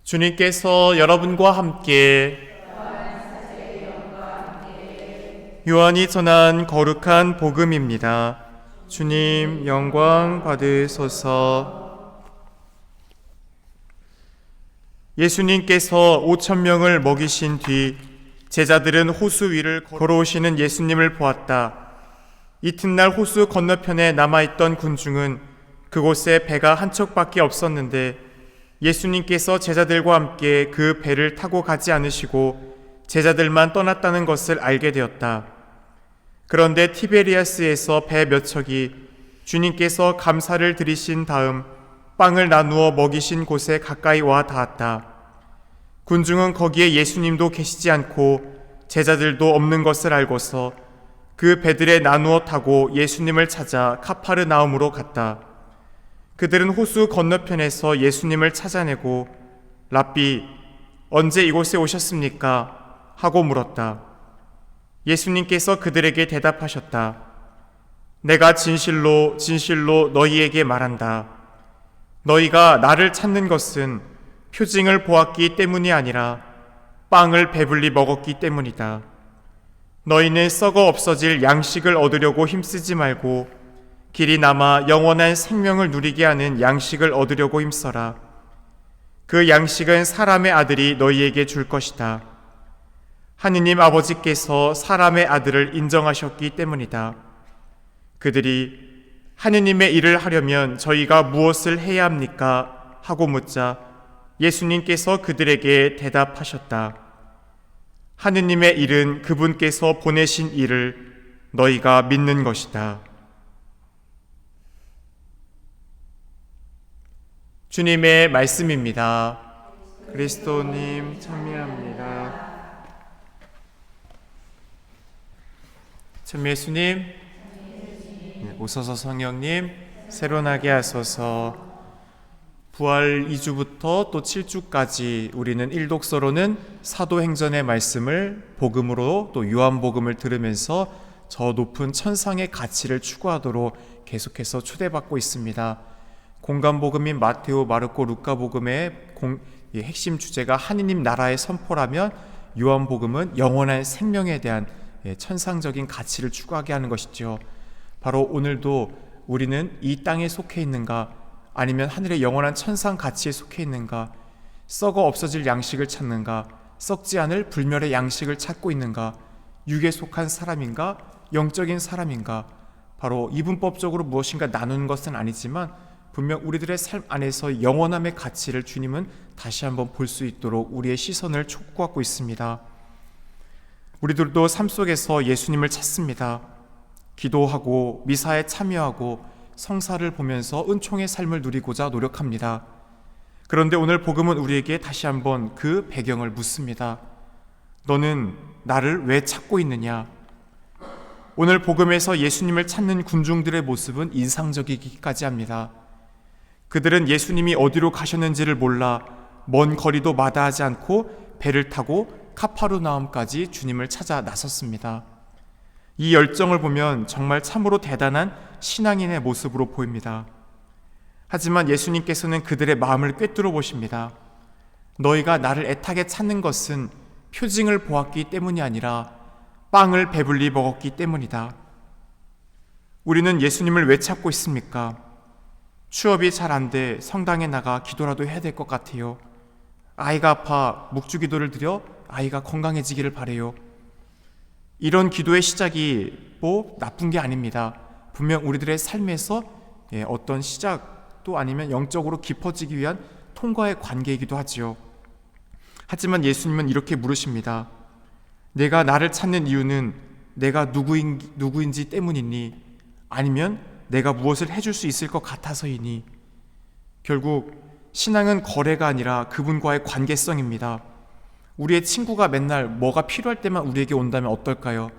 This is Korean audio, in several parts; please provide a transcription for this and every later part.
주님께서 여러분과 함께 요한이 전한 거룩한 복음입니다. 주님 영광 받으소서. 예수님께서 5,000명을 먹이신 뒤 제자들은 호수 위를 걸어오시는 예수님을 보았다. 이튿날 호수 건너편에 남아있던 군중은 그곳에 배가 한 척밖에 없었는데 예수님께서 제자들과 함께 그 배를 타고 가지 않으시고 제자들만 떠났다는 것을 알게 되었다. 그런데 티베리아스에서 배 몇 척이 주님께서 감사를 드리신 다음 빵을 나누어 먹이신 곳에 가까이 와 닿았다. 군중은 거기에 예수님도 계시지 않고 제자들도 없는 것을 알고서 그 배들에 나누어 타고 예수님을 찾아 카파르나움으로 갔다. 그들은 호수 건너편에서 예수님을 찾아내고 랍비, 언제 이곳에 오셨습니까? 하고 물었다. 예수님께서 그들에게 대답하셨다. 내가 진실로 진실로 너희에게 말한다. 너희가 나를 찾는 것은 표징을 보았기 때문이 아니라 빵을 배불리 먹었기 때문이다. 너희는 썩어 없어질 양식을 얻으려고 힘쓰지 말고 길이 남아 영원한 생명을 누리게 하는 양식을 얻으려고 힘써라. 그 양식은 사람의 아들이 너희에게 줄 것이다. 하느님 아버지께서 사람의 아들을 인정하셨기 때문이다. 그들이 하느님의 일을 하려면 저희가 무엇을 해야 합니까? 하고 묻자 예수님께서 그들에게 대답하셨다. 하느님의 일은 그분께서 보내신 일을 너희가 믿는 것이다. 주님의 말씀입니다. 그리스도님 찬미합니다. 참 예수님, 오소서 성령님, 새로나게 하소서. 부활 2주부터 또 7주까지 우리는 일독서로는 사도행전의 말씀을 복음으로 또 요한복음을 들으면서 저 높은 천상의 가치를 추구하도록 계속해서 초대받고 있습니다. 공간복음인 마테오, 마르코, 루카복음의 핵심 주제가 하느님 나라의 선포라면 요한복음은 영원한 생명에 대한 천상적인 가치를 추구하게 하는 것이죠. 바로 오늘도 우리는 이 땅에 속해 있는가 아니면 하늘의 영원한 천상 가치에 속해 있는가, 썩어 없어질 양식을 찾는가, 썩지 않을 불멸의 양식을 찾고 있는가, 육에 속한 사람인가 영적인 사람인가. 바로 이분법적으로 무엇인가 나누는 것은 아니지만 분명 우리들의 삶 안에서 영원함의 가치를 주님은 다시 한번 볼 수 있도록 우리의 시선을 촉구하고 있습니다. 우리들도 삶 속에서 예수님을 찾습니다. 기도하고 미사에 참여하고 성사를 보면서 은총의 삶을 누리고자 노력합니다. 그런데 오늘 복음은 우리에게 다시 한번 그 배경을 묻습니다. 너는 나를 왜 찾고 있느냐? 오늘 복음에서 예수님을 찾는 군중들의 모습은 인상적이기까지 합니다. 그들은 예수님이 어디로 가셨는지를 몰라 먼 거리도 마다하지 않고 배를 타고 카파르나움까지 주님을 찾아 나섰습니다. 이 열정을 보면 정말 참으로 대단한 신앙인의 모습으로 보입니다. 하지만 예수님께서는 그들의 마음을 꿰뚫어 보십니다. 너희가 나를 애타게 찾는 것은 표징을 보았기 때문이 아니라 빵을 배불리 먹었기 때문이다. 우리는 예수님을 왜 찾고 있습니까? 취업이 잘 안 돼 성당에 나가 기도라도 해야 될 것 같아요. 아이가 아파 묵주기도를 드려 아이가 건강해지기를 바래요. 이런 기도의 시작이 나쁜 게 아닙니다. 분명 우리들의 삶에서 어떤 시작도 아니면 영적으로 깊어지기 위한 통과의 관계이기도 하지요. 하지만 예수님은 이렇게 물으십니다. 내가 나를 찾는 이유는 내가 누구인지 때문이니 아니면 내가 무엇을 해줄 수 있을 것 같아서이니. 결국 신앙은 거래가 아니라 그분과의 관계성입니다. 우리의 친구가 맨날 뭐가 필요할 때만 우리에게 온다면 어떨까요?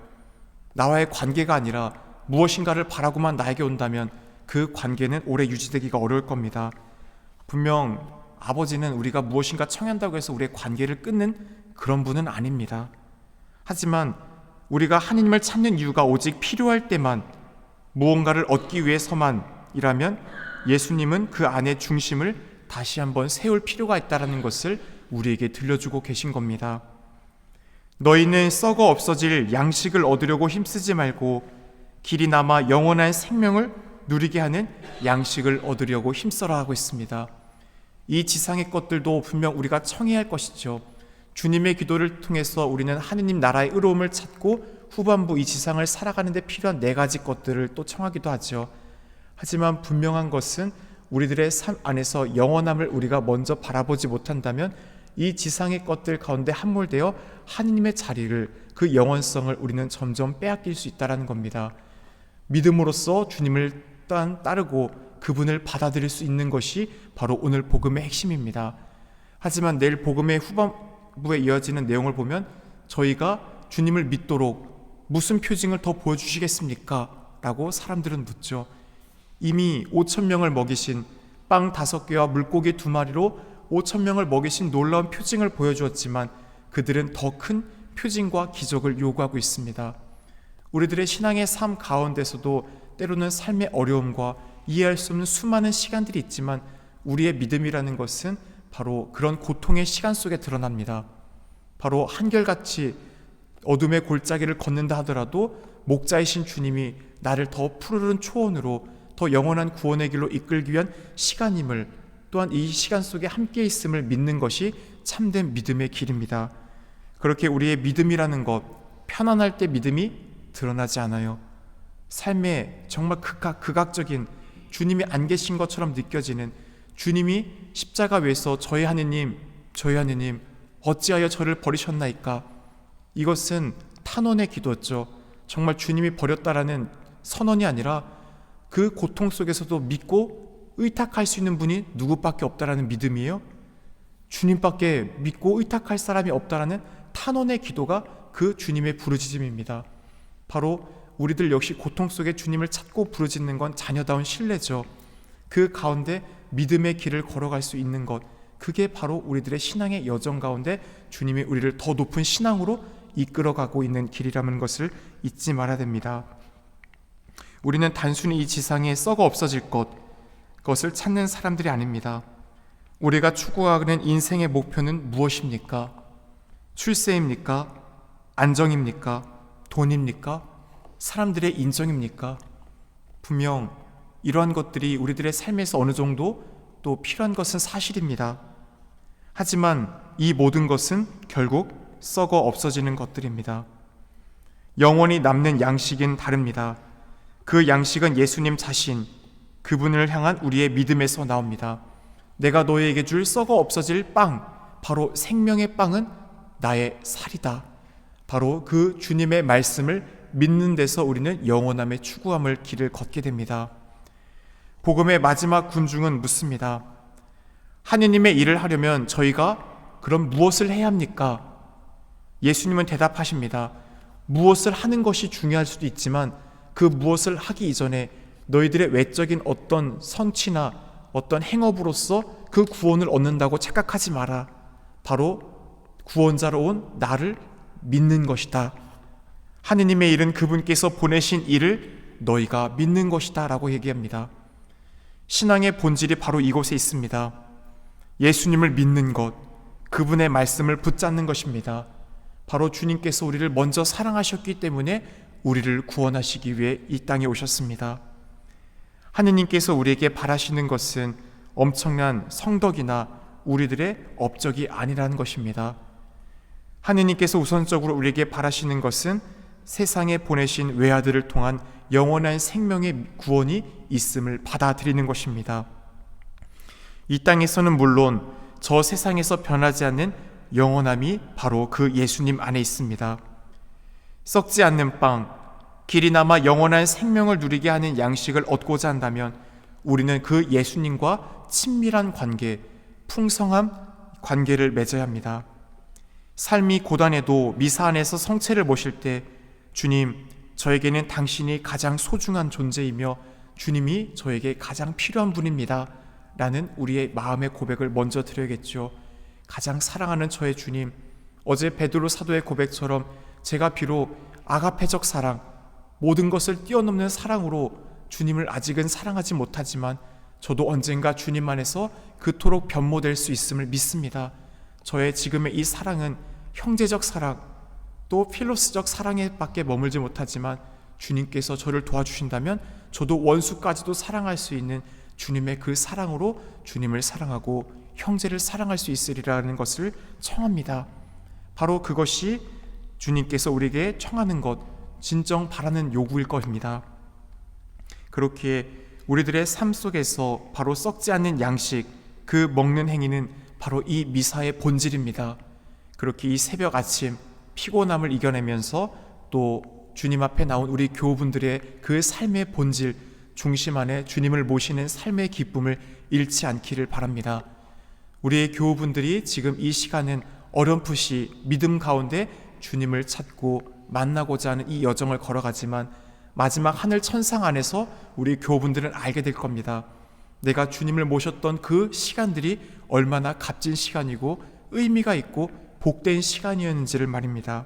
나와의 관계가 아니라 무엇인가를 바라고만 나에게 온다면 그 관계는 오래 유지되기가 어려울 겁니다. 분명 아버지는 우리가 무엇인가 청한다고 해서 우리의 관계를 끊는 그런 분은 아닙니다. 하지만 우리가 하느님을 찾는 이유가 오직 필요할 때만, 무언가를 얻기 위해서만이라면 예수님은 그 안에 중심을 다시 한번 세울 필요가 있다는 것을 우리에게 들려주고 계신 겁니다. 너희는 썩어 없어질 양식을 얻으려고 힘쓰지 말고 길이 남아 영원한 생명을 누리게 하는 양식을 얻으려고 힘써라 하고 있습니다. 이 지상의 것들도 분명 우리가 청해야 할 것이죠. 주님의 기도를 통해서 우리는 하느님 나라의 의로움을 찾고 후반부 이 지상을 살아가는 데 필요한 4가지 것들을 또 청하기도 하죠. 하지만 분명한 것은 우리들의 삶 안에서 영원함을 우리가 먼저 바라보지 못한다면 이 지상의 것들 가운데 함몰되어 하느님의 자리를, 그 영원성을 우리는 점점 빼앗길 수 있다는 겁니다. 믿음으로써 주님을 따르고 그분을 받아들일 수 있는 것이 바로 오늘 복음의 핵심입니다. 하지만 내일 복음의 후반부에 이어지는 내용을 보면 저희가 주님을 믿도록 무슨 표징을 더 보여주시겠습니까? 라고 사람들은 묻죠. 이미 5,000명을 먹이신 빵 5개와 물고기 2마리로 5,000명을 먹이신 놀라운 표징을 보여주었지만 그들은 더 큰 표징과 기적을 요구하고 있습니다. 우리들의 신앙의 삶 가운데서도 때로는 삶의 어려움과 이해할 수 없는 수많은 시간들이 있지만 우리의 믿음이라는 것은 바로 그런 고통의 시간 속에 드러납니다. 바로 한결같이 어둠의 골짜기를 걷는다 하더라도 목자이신 주님이 나를 더 푸르른 초원으로, 더 영원한 구원의 길로 이끌기 위한 시간임을, 또한 이 시간 속에 함께 있음을 믿는 것이 참된 믿음의 길입니다. 그렇게 우리의 믿음이라는 것, 편안할 때 믿음이 드러나지 않아요. 삶에 정말 극악적인, 주님이 안 계신 것처럼 느껴지는, 주님이 십자가 위에서 저희 하느님 어찌하여 저를 버리셨나이까, 이것은 탄원의 기도였죠. 정말 주님이 버렸다라는 선언이 아니라 그 고통 속에서도 믿고 의탁할 수 있는 분이 누구밖에 없다라는 믿음이에요. 주님밖에 믿고 의탁할 사람이 없다라는 탄원의 기도가 그 주님의 부르짖음입니다. 바로 우리들 역시 고통 속에 주님을 찾고 부르짖는 건 자녀다운 신뢰죠. 그 가운데 믿음의 길을 걸어갈 수 있는 것, 그게 바로 우리들의 신앙의 여정 가운데 주님이 우리를 더 높은 신앙으로 이끌어가고 있는 길이라는 것을 잊지 말아야 됩니다. 우리는 단순히 이 지상에 썩어 없어질 것을 찾는 사람들이 아닙니다. 우리가 추구하는 인생의 목표는 무엇입니까? 출세입니까? 안정입니까? 돈입니까? 사람들의 인정입니까? 분명 이러한 것들이 우리들의 삶에서 어느 정도 또 필요한 것은 사실입니다. 하지만 이 모든 것은 결국 썩어 없어지는 것들입니다. 영원히 남는 양식은 다릅니다. 그 양식은 예수님 자신, 그분을 향한 우리의 믿음에서 나옵니다. 내가 너희에게 줄 썩어 없어질 빵, 바로 생명의 빵은 나의 살이다. 바로 그 주님의 말씀을 믿는 데서 우리는 영원함의 추구함을 길을 걷게 됩니다. 복음의 마지막 군중은 묻습니다. 하느님의 일을 하려면 저희가 그럼 무엇을 해야 합니까? 예수님은 대답하십니다. 무엇을 하는 것이 중요할 수도 있지만 그 무엇을 하기 이전에 너희들의 외적인 어떤 성취나 어떤 행업으로서 그 구원을 얻는다고 착각하지 마라. 바로 구원자로 온 나를 믿는 것이다. 하느님의 일은 그분께서 보내신 일을 너희가 믿는 것이다 라고 얘기합니다. 신앙의 본질이 바로 이곳에 있습니다. 예수님을 믿는 것, 그분의 말씀을 붙잡는 것입니다. 바로 주님께서 우리를 먼저 사랑하셨기 때문에 우리를 구원하시기 위해 이 땅에 오셨습니다. 하느님께서 우리에게 바라시는 것은 엄청난 성덕이나 우리들의 업적이 아니라는 것입니다. 하느님께서 우선적으로 우리에게 바라시는 것은 세상에 보내신 외아들을 통한 영원한 생명의 구원이 있음을 받아들이는 것입니다. 이 땅에서는 물론 저 세상에서 변하지 않는 영원함이 바로 그 예수님 안에 있습니다. 썩지 않는 빵, 길이 남아 영원한 생명을 누리게 하는 양식을 얻고자 한다면 우리는 그 예수님과 친밀한 관계, 풍성한 관계를 맺어야 합니다. 삶이 고단해도 미사 안에서 성체를 모실 때 주님, 저에게는 당신이 가장 소중한 존재이며 주님이 저에게 가장 필요한 분입니다 라는 우리의 마음의 고백을 먼저 드려야겠죠. 가장 사랑하는 저의 주님, 어제 베드로 사도의 고백처럼 제가 비록 아가페적 사랑, 모든 것을 뛰어넘는 사랑으로 주님을 아직은 사랑하지 못하지만 저도 언젠가 주님 안에서 그토록 변모될 수 있음을 믿습니다. 저의 지금의 이 사랑은 형제적 사랑, 또 필로스적 사랑에 밖에 머물지 못하지만 주님께서 저를 도와주신다면 저도 원수까지도 사랑할 수 있는 주님의 그 사랑으로 주님을 사랑하고 형제를 사랑할 수 있으리라는 것을 청합니다. 바로 그것이 주님께서 우리에게 청하는 것, 진정 바라는 요구일 것입니다. 그렇기에 우리들의 삶 속에서 바로 썩지 않는 양식, 그 먹는 행위는 바로 이 미사의 본질입니다. 그렇게 이 새벽 아침 피곤함을 이겨내면서 또 주님 앞에 나온 우리 교우분들의 그 삶의 본질, 중심 안에 주님을 모시는 삶의 기쁨을 잃지 않기를 바랍니다. 우리의 교우분들이 지금 이 시간은 어렴풋이 믿음 가운데 주님을 찾고 만나고자 하는 이 여정을 걸어가지만 마지막 하늘 천상 안에서 우리 교우분들은 알게 될 겁니다. 내가 주님을 모셨던 그 시간들이 얼마나 값진 시간이고 의미가 있고 복된 시간이었는지를 말입니다.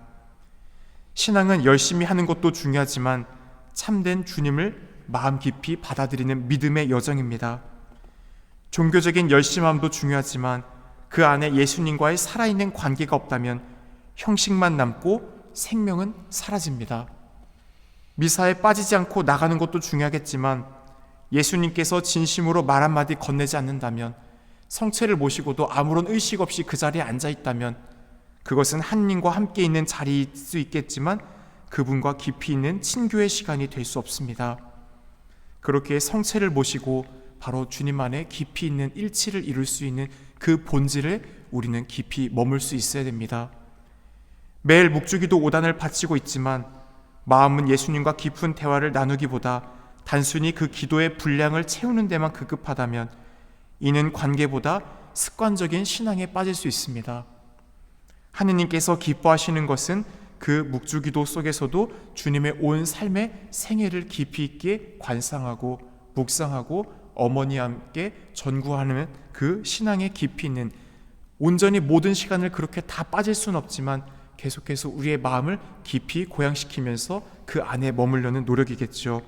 신앙은 열심히 하는 것도 중요하지만 참된 주님을 마음 깊이 받아들이는 믿음의 여정입니다. 종교적인 열심함도 중요하지만 그 안에 예수님과의 살아있는 관계가 없다면 형식만 남고 생명은 사라집니다. 미사에 빠지지 않고 나가는 것도 중요하겠지만 예수님께서 진심으로 말 한마디 건네지 않는다면, 성체를 모시고도 아무런 의식 없이 그 자리에 앉아 있다면 그것은 하느님과 함께 있는 자리일 수 있겠지만 그분과 깊이 있는 친교의 시간이 될 수 없습니다. 그렇게 성체를 모시고 바로 주님 안에 깊이 있는 일치를 이룰 수 있는 그 본질을 우리는 깊이 머물 수 있어야 됩니다. 매일 묵주기도 5단을 바치고 있지만 마음은 예수님과 깊은 대화를 나누기보다 단순히 그 기도의 분량을 채우는 데만 급급하다면 이는 관계보다 습관적인 신앙에 빠질 수 있습니다. 하느님께서 기뻐하시는 것은 그 묵주기도 속에서도 주님의 온 삶의 생애를 깊이 있게 관상하고 묵상하고 어머니와 함께 전구하는 그 신앙에 깊이 있는, 온전히 모든 시간을 그렇게 다 빠질 수는 없지만 계속해서 우리의 마음을 깊이 고양시키면서 그 안에 머물려는 노력이겠죠.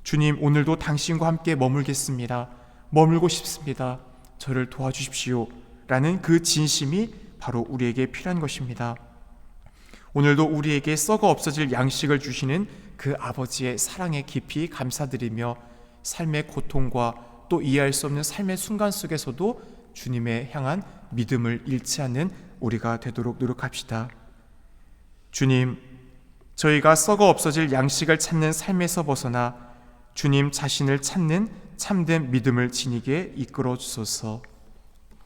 주님, 오늘도 당신과 함께 머물겠습니다. 머물고 싶습니다. 저를 도와주십시오. 라는 그 진심이 바로 우리에게 필요한 것입니다. 오늘도 우리에게 썩어 없어질 양식을 주시는 그 아버지의 사랑에 깊이 감사드리며 삶의 고통과 또 이해할 수 없는 삶의 순간 속에서도 주님의 향한 믿음을 잃지 않는 우리가 되도록 노력합시다. 주님, 저희가 썩어 없어질 양식을 찾는 삶에서 벗어나 주님 자신을 찾는 참된 믿음을 지니게 이끌어 주소서.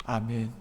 아멘.